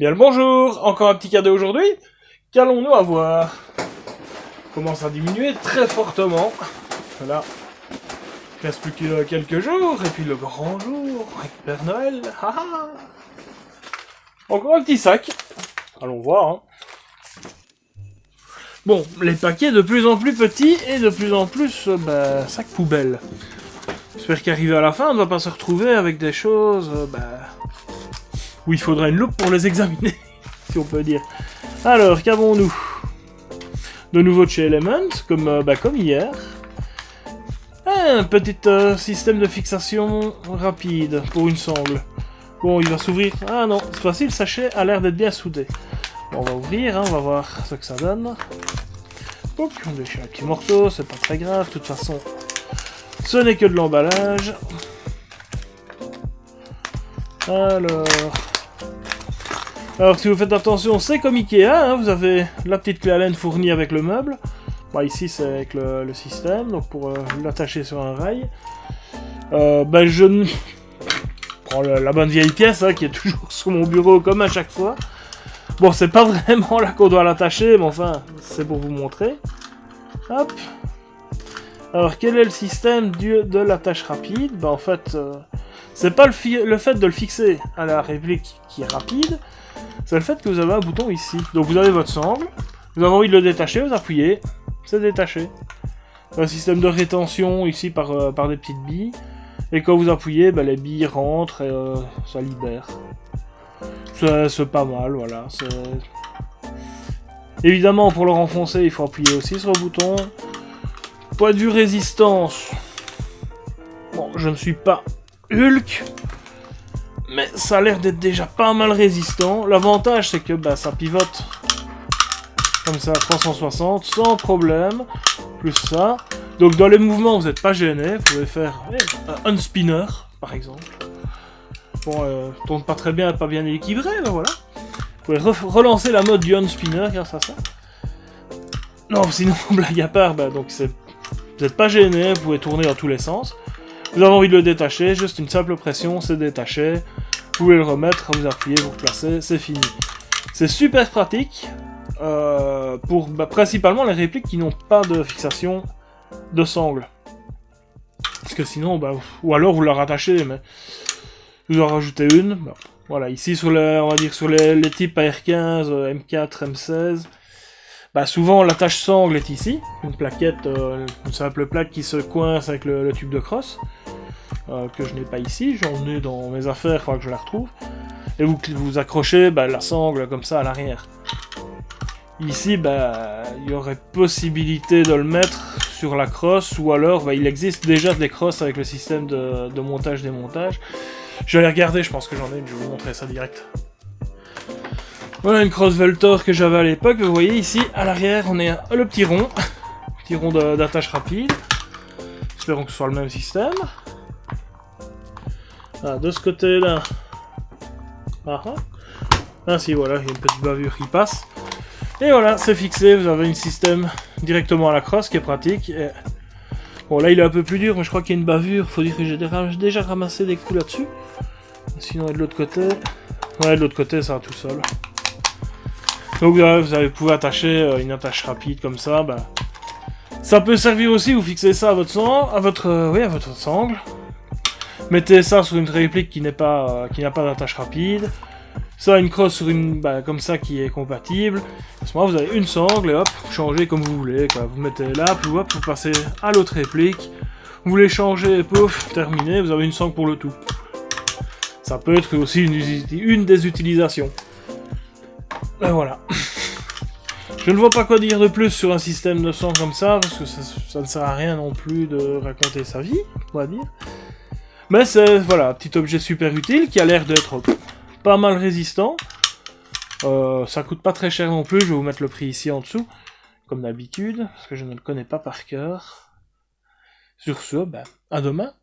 Bien le bonjour, encore un petit cadeau aujourd'hui. Qu'allons-nous avoir? Commence à diminuer très fortement. Voilà. Il reste plus que quelques jours, et puis le grand jour, avec Père Noël. Encore un petit sac. Allons voir, hein. Bon, les paquets de plus en plus petits et de plus en plus, sac poubelle. J'espère qu'arrivé à la fin, on ne va pas se retrouver avec des choses, où il faudra une loupe pour les examiner, si on peut dire. Alors, qu'avons-nous? De nouveau de chez Element, comme hier. Un petit système de fixation rapide pour une sangle. Bon, il va s'ouvrir. Ah non, cette fois-ci, le sachet a l'air d'être bien soudé. Bon, on va ouvrir, hein, on va voir ce que ça donne. Hop, on déchire un petit morceau, c'est pas très grave, de toute façon, ce n'est que de l'emballage. Alors, si vous faites attention, c'est comme Ikea, hein, vous avez la petite clé Allen fournie avec le meuble. Bah, ici, c'est avec le système, donc pour l'attacher sur un rail. Je prends la bonne vieille pièce, hein, qui est toujours sur mon bureau, comme à chaque fois. Bon, c'est pas vraiment là qu'on doit l'attacher, mais enfin, c'est pour vous montrer. Hop. Alors, quel est le système de l'attache rapide? Bah, en fait, c'est pas le fait de le fixer à la réplique qui est rapide, c'est le fait que vous avez un bouton ici. Donc, vous avez votre sangle, vous avez envie de le détacher, vous appuyez, c'est détaché. Un système de rétention ici par des petites billes, et quand vous appuyez, les billes rentrent et ça libère. C'est pas mal, voilà. Évidemment, pour le renfoncer, il faut appuyer aussi sur le bouton. Point de vue résistance. Bon, je ne suis pas Hulk, mais ça a l'air d'être déjà pas mal résistant. L'avantage, c'est que ça pivote comme ça à 360 sans problème. Plus ça. Donc dans les mouvements, vous n'êtes pas gêné. Vous pouvez faire un spinner, par exemple. Bon, tourne pas très bien, pas bien équilibré, mais voilà. Vous pouvez relancer la mode du on-spinner grâce à ça. Non, sinon, blague à part, donc vous n'êtes pas gêné, vous pouvez tourner dans tous les sens. Vous avez envie de le détacher, juste une simple pression, c'est détaché. Vous pouvez le remettre, vous appuyez, vous replacez, c'est fini. C'est super pratique, pour principalement les répliques qui n'ont pas de fixation de sangle. Parce que sinon, ou alors vous la rattachez, mais vous en rajoutez une. Bon, voilà, ici sur on va dire sur les types AR15, M4, M16, souvent l'attache sangle est ici, une plaquette, une simple plaque qui se coince avec le tube de crosse, que je n'ai pas ici, j'en ai dans mes affaires, il faudra que je la retrouve, et vous accrochez la sangle comme ça à l'arrière. Ici, il y aurait possibilité de le mettre sur la crosse, ou alors il existe déjà des crosses avec le système de montage-démontage. Je vais aller regarder, je pense que j'en ai une, je vais vous montrer ça direct. Voilà une crosse Veltor que j'avais à l'époque, vous voyez ici, à l'arrière, on est le petit rond d'attache rapide. Espérons que ce soit le même système. De ce côté-là... si, voilà, il y a une petite bavure qui passe. Et voilà, c'est fixé, vous avez un système directement à la crosse qui est pratique. Et... Bon, là il est un peu plus dur, mais je crois qu'il y a une bavure, faut dire que j'ai déjà ramassé des coups là-dessus. Sinon, de l'autre côté... Ouais, de l'autre côté, ça va tout seul. Donc vous pouvez attacher une attache rapide comme ça. Ça peut servir aussi, vous fixez ça à votre sangle. Mettez ça sur une réplique qui n'a pas d'attache rapide. Ça, une crosse sur une comme ça qui est compatible. À ce moment-là, vous avez une sangle et hop, vous changez comme vous voulez. Vous mettez là, puis hop, vous passez à l'autre réplique. Vous les changez, pouf, terminé, vous avez une sangle pour le tout. Ça peut être aussi une des utilisations. Voilà. Je ne vois pas quoi dire de plus sur un système de sangle comme ça, parce que ça ne sert à rien non plus de raconter sa vie, on va dire. Mais c'est, voilà, un petit objet super utile qui a l'air d'être pas mal résistant. Ça coûte pas très cher non plus, je vais vous mettre le prix ici en dessous, comme d'habitude, parce que je ne le connais pas par cœur. Sur ce, à demain.